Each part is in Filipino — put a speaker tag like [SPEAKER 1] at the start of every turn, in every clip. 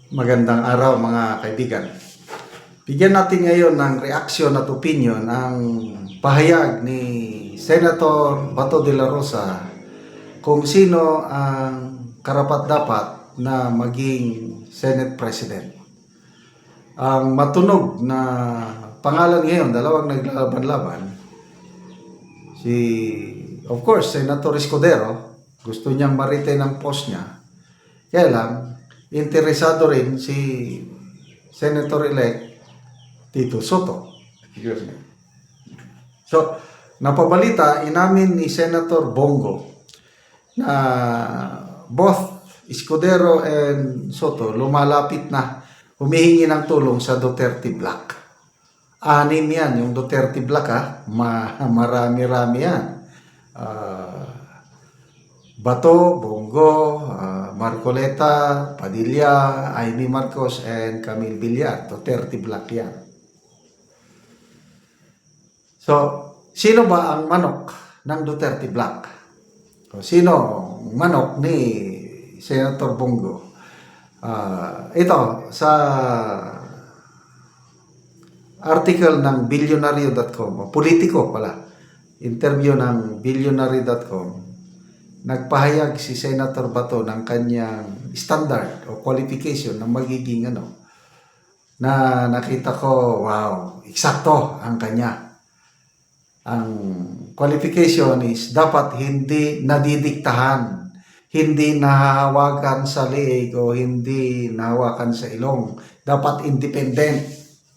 [SPEAKER 1] Magandang araw mga kaibigan. Bigyan natin ngayon ng reaksyon at opinion ang pahayag ni Senator Bato de la Rosa kung sino ang karapat-dapat na maging Senate President. Ang matunog na pangalan ngayon, dalawang naglalaban-laban, of course, Senator Escudero, gusto niyang ma-retain ang post niya. Kaya lang, interesado rin si Senator-elect Tito Soto. So, napabalita, inamin ni Senator Bongo na both Escudero and Soto lumalapit na humihingi ng tulong sa Duterte Black. Anim yan, yung Duterte Black marami-rami yan. Bato, Bongo, Marcoleta, Padilla, Amy Marcos, and Camille Villar. Duterte Black yan. So, sino ba ang manok ng Duterte Black? O, sino ang manok ni Senator Bongo? Ito, sa article ng Billionario.com, politiko pala, interview ng Billionario.com, nagpahayag si Senator Bato ng kanyang standard o qualification na magiging na nakita ko, wow, eksakto ang kanya. Ang qualification is dapat hindi nadidiktahan, hindi nahahawakan sa leeg o hindi nahawakan sa ilong. Dapat independent,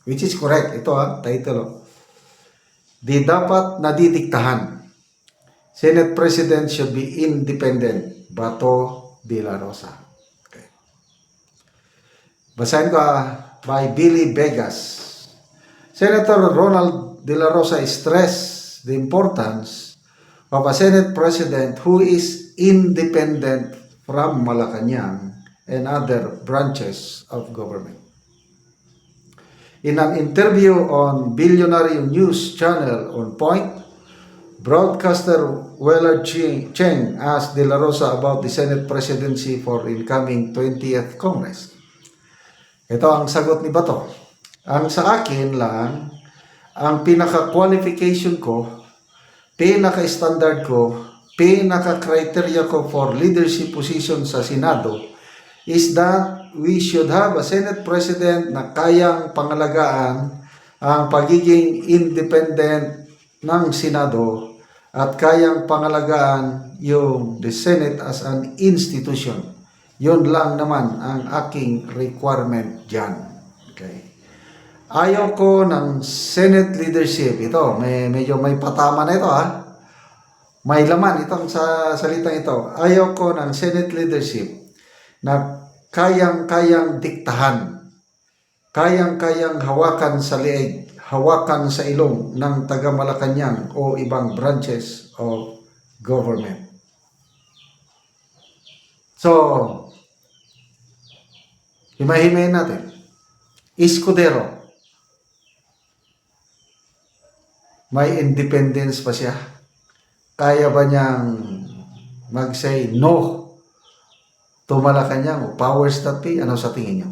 [SPEAKER 1] which is correct. Ito title. Di dapat nadidiktahan. Senate President should be independent. Bato de la Rosa. Okay. Basahin ko by Billy Vegas. Senator Ronald de la Rosa stressed the importance of a Senate President who is independent from Malacanang and other branches of government. In an interview on Billionaire News Channel on Point, broadcaster Willard Cheng asked De La Rosa about the Senate presidency for incoming 20th Congress. Ito ang sagot ni Bato. Ang sa akin lang, ang pinaka-qualification ko, pinaka-standard ko, pinaka-criteria ko for leadership position sa Senado is that we should have a Senate President na kayang pangalagaan ang pagiging independent ng Senado at kayang pangalagaan yung the Senate as an institution. Yun lang naman ang aking requirement dyan. Okay. Ayaw ko ng Senate leadership. Ito, medyo may patama na ito May laman itong sa salitang ito. Ayaw ko ng Senate leadership na kayang-kayang diktahan, kayang-kayang hawakan sa leeg, hawakan sa ilong ng taga-Malacanang o ibang branches of government. So, himay-himayin natin. Escudero, may independence pa siya? Kaya ba niyang mag-say no to Malacanang o powers that be? Ano sa tingin niyo?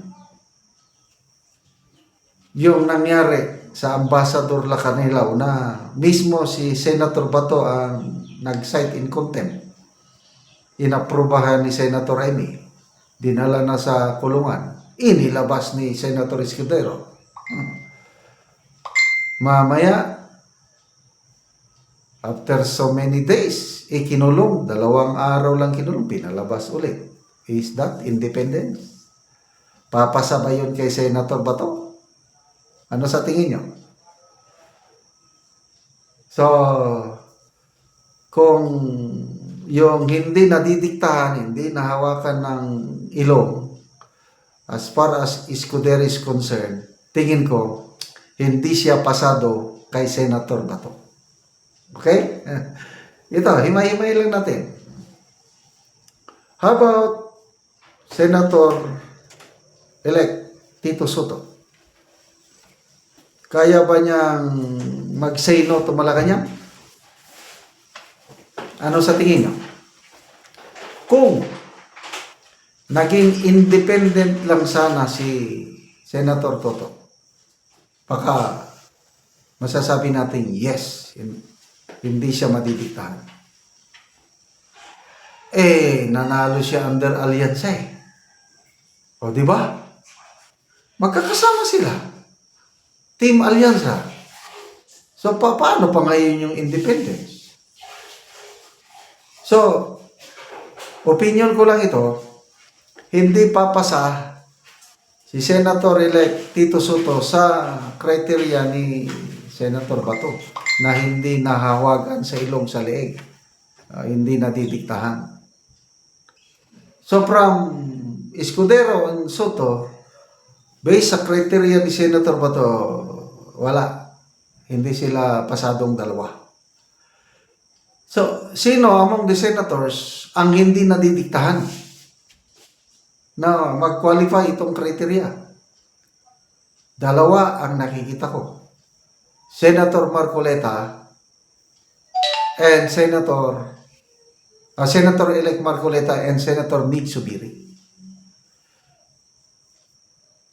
[SPEAKER 1] Yung nangyari sa Ambassador Lacanilao na mismo si Senator Bato ang nag-cite in contempt, inaprubahan ni Senator Amy, dinala na sa kulungan, inilabas ni Senator Escudero. Mamaya, after so many days, ikinulong, 2 araw lang kinulong, pinalabas ulit. Is that independence? Papasa ba yun kay Senator Bato? Ano sa tingin nyo? So, kung yung hindi nadidiktahan, hindi nahawakan ng ilong, as far as Escudero is concerned, tingin ko, hindi siya pasado kay Senator Bato. Okay? Ito, himay-himay lang natin. How about Senator-elect Tito Soto? Kaya ba niyang mag-say no to Malacanang? Ano sa tingin niyo? Kung naging independent lang sana si Senator Toto, baka masasabi natin yes, hindi siya madidiktahan. Nanalo siya under alliance O, di ba? Magkakasama sila. Team Alyansa. So, paano pa ngayon yung independence? So, opinion ko lang ito, hindi papasa si Senator-elect Tito Soto sa criteria ni Senator Bato na hindi nahawagan sa ilong sa leeg, hindi nadidiktahan. So from Escudero and Soto, based sa criteria ni Senator Bato, wala. Hindi sila pasadong dalawa. So, sino among the senators ang hindi nadidiktahan na mag-qualify itong criteria? Dalawa ang nakikita ko. Senator Marcoleta and Senator-elect Marcoleta and Senator Mig Zubiri.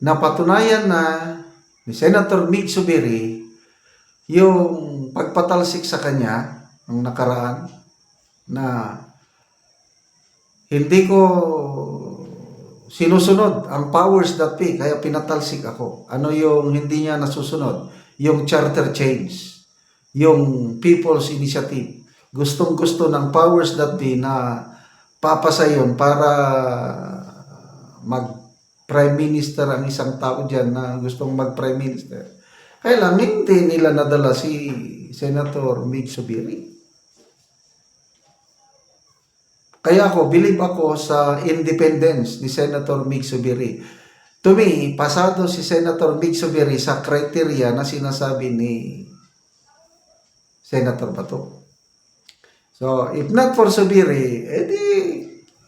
[SPEAKER 1] Napatunayan na ni Senator Mig Zubiri yung pagpatalsik sa kanya ng nakaraan na hindi ko sinusunod ang powers that be, kaya pinatalsik ako. Ano yung hindi niya nasusunod? Yung charter change, yung People's Initiative. Gustong-gusto ng powers that be na papasa yun para mag-prime minister ang isang tao dyan na gustong mag-prime minister. Kaya lang, hindi nila nadala si Senator Mig Zubiri. Kaya believe ako sa independence ni Senator Mig Zubiri. To me, pasado si Senator Mig Zubiri sa criteria na sinasabi ni Senator Bato. So, if not for Zubiri, edi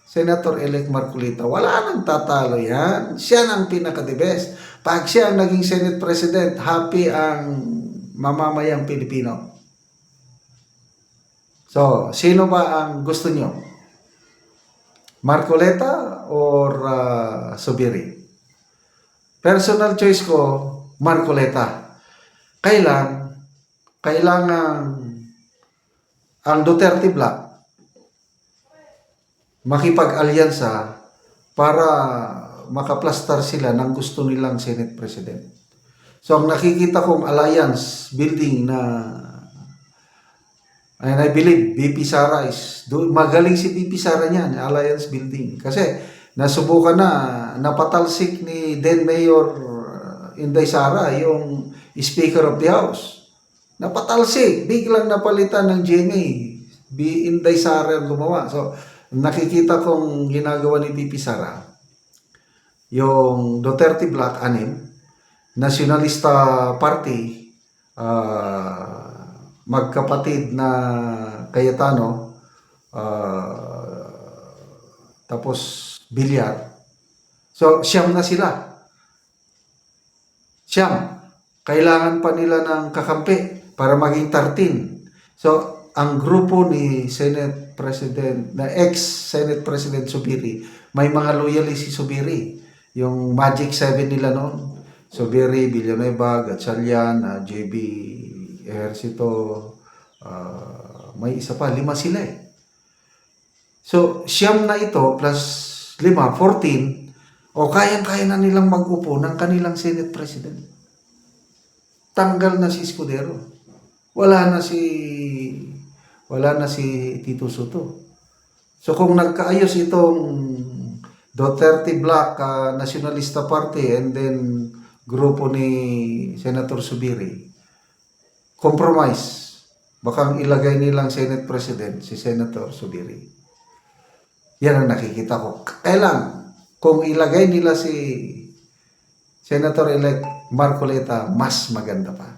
[SPEAKER 1] Senator-elect Marcoleta, wala nang tatalo yan. Siya ang pinaka-the best. Pag siya ang naging Senate President, happy ang mamamayang Pilipino. So, sino ba ang gusto nyo? Marcoleta or Zubiri? Personal choice ko, Marcoleta. Kailangan ang Duterte Black makipag-alyansa para makaplastar sila ng gusto nilang Senate President. So, ang nakikita kong alliance building na, and I believe BP Sara magaling si BP Sara niyan, alliance building. Kasi nasubukan napatalsik ni then Mayor Inday Sara, yung Speaker of the House. Napatalsik, biglang napalitan ng GMA. Inday Sara ang gumawa. So, nakikita kong ginagawa ni BP Sara, yung Duterte Black, 6, Nacionalista Party, magkapatid na Cayetano, tapos Villar. So, 9 na sila. 9. Kailangan pa nila ng kakampi para maging 13. So, ang grupo ni Senate President, na ex-Senate President Zubiri, may mga loyalist si Zubiri. Yung Magic 7 nila noon. Zubiri, Villanueva, Gatchalian, JB Ejercito, may isa pa, 5 sila So, 9 na ito plus 5, 14, kayang-kaya na nilang mag-upo ng kanilang Senate President. Tanggal na si Escudero. Wala na si Tito Soto. So, kung nagkaayos itong Duterte Black Nacionalista Party and then grupo ni Senator Zubiri, compromise. Baka ilagay nilang Senate President si Senator Zubiri. Yan ang nakikita ko. Kailan, kung ilagay nila si Senator-elect Marcoleta, mas maganda pa.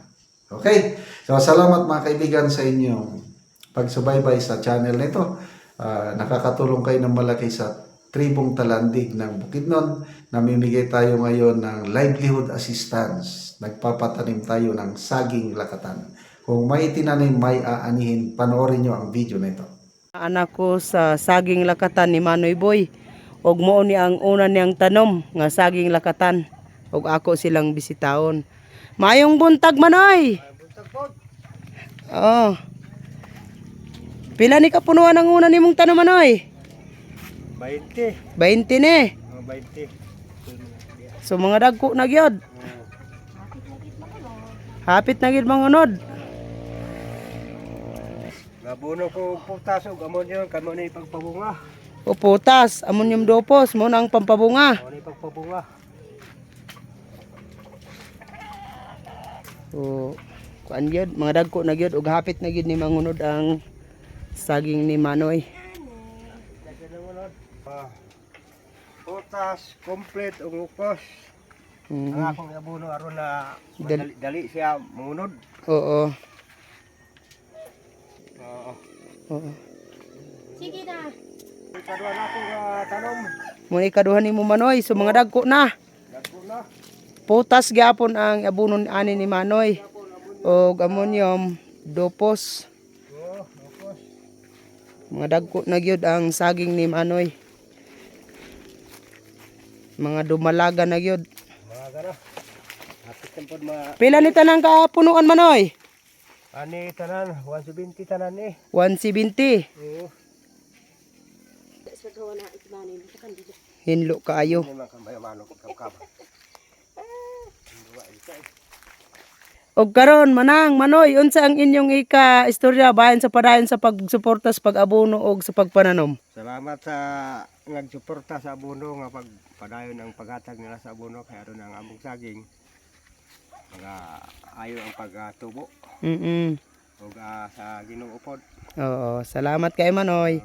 [SPEAKER 1] Okay? So, salamat mga kaibigan sa inyong pagsubaybay sa channel nito. Nakakatulong kayo ng malaki sa Tribong Talandig ng Bukidnon. Namimigay tayo ngayon ng livelihood assistance. Nagpapatanim tayo ng saging lakatan. Kung may tinanim, may aanihin. Panoorin nyo ang video nito.
[SPEAKER 2] Anak ko sa saging lakatan ni Manoy Boy. Og mao ni ang una niyang tanom nga saging lakatan. Og ako silang bisitahon. Mayong buntag manoy. Oo. Pila ni kapunuan ang una nimong tanom manoy?
[SPEAKER 3] 20.
[SPEAKER 2] 20 ni.
[SPEAKER 3] 20.
[SPEAKER 2] So mga dagko na gyud. Hapit na gyud mangunod.
[SPEAKER 3] Gabuno ko putas ug amon yon kamo ni pagpabunga.
[SPEAKER 2] O putas, ammonium dopos mo na ang pampabunga.
[SPEAKER 3] Amon ni pagpabunga.
[SPEAKER 2] So kuan gyud mga dagko na gyud ug hapit na gyud ni mangunod ang saging ni Manoy.
[SPEAKER 3] Putas complete ug ukos. Ang
[SPEAKER 2] Mhm.
[SPEAKER 3] akong gabuno aron na
[SPEAKER 2] Dali-
[SPEAKER 3] dali siya munod.
[SPEAKER 2] Oo.
[SPEAKER 3] Oo.
[SPEAKER 2] Oo.
[SPEAKER 3] Ikaduha na akong tanom.
[SPEAKER 2] Mo ikaduhan nimo Manoy, so mga dagko na.
[SPEAKER 3] Dagko na.
[SPEAKER 2] Putas gyapon ang abunon ani ni Manoy. Og ammonium dopos.
[SPEAKER 3] Oo, ukos.
[SPEAKER 2] Mga dagko na gyud ang saging ni Manoy. Mga dumalaga na gyud.
[SPEAKER 3] Mga gana. Hapit kan pod
[SPEAKER 2] Pila ni tanang kapunuan Manoy?
[SPEAKER 3] ani tanan 170 tanan ni.
[SPEAKER 2] 170.
[SPEAKER 3] Oo.
[SPEAKER 2] Hinlo kaayo.
[SPEAKER 3] Ni man kambayo manok kabkab.
[SPEAKER 2] Og karon manang Manoy, unsa ang inyong ika-istorya bahin sa padayon sa pagsuporta sa pag-abono og sa pagpananom?
[SPEAKER 3] Salamat sa nagsuporta sa abono nga pagpadayon ang paghatag nila sa abono kay aron ang among saging. Mga ayo ang pagtubo
[SPEAKER 2] Mm.
[SPEAKER 3] ug sa Ginoo upod.
[SPEAKER 2] Oo, salamat kay Manoy.